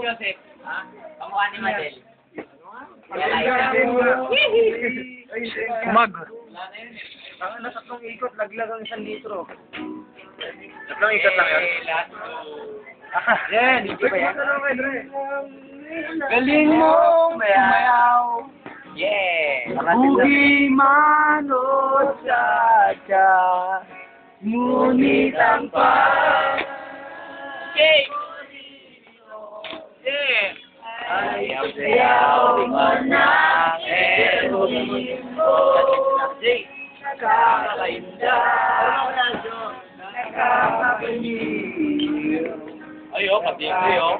Joseph, ha? Kamukha ni Madel. Mag. Ang tatlong ikot, laglag ang 1 litro. Tatlong ikot lang yun. Yan, hindi ba yan? Galing mo, mayaw. Yeah! Ugi man o sadya, ngunit ang Okay! Yeah! ayaw mo na, kakakainda, nakakapaniw. Ayo, pati ko yun.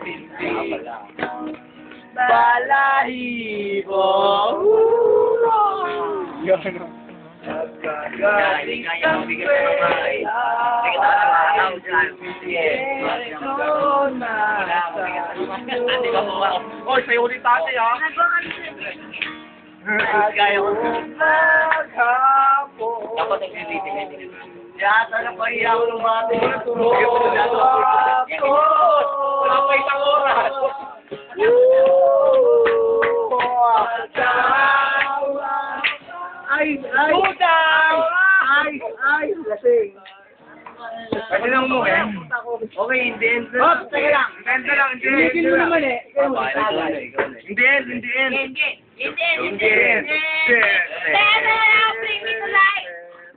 Balahibo. Galing kaya ang bigat ng bahay. Sige na, nakakataw dyan. Ate ba po ako? Oy, sa'yo ulit ate ha? Kaya ko. Dapat ang sisitin. Yata na pahiya ko ng bate. Wala pa isang oras. Ay, lasing. Pwede lang mo eh. Okay, in the end. Oh, teka lang. In the end. Tumigil mo naman eh. Ikaw mo In the end.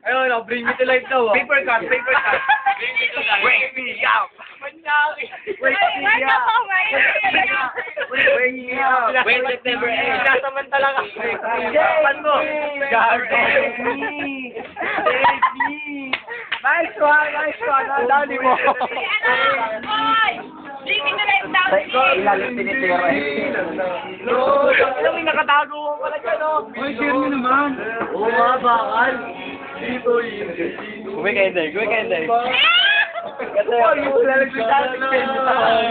Ayun, bring me to life daw. Paper cut. Wake me up! Wake me up. Wait, September 8. Sasamantala ka. Saan mo? Nice one. Ang dali mo. Ilalim tinitira eh. Alam mo, nakatago ko pala dyan, oh. Ay, share mo naman. Oo nga, bakal. Gawin kayo, Day. Kasi, lalagyan tayo.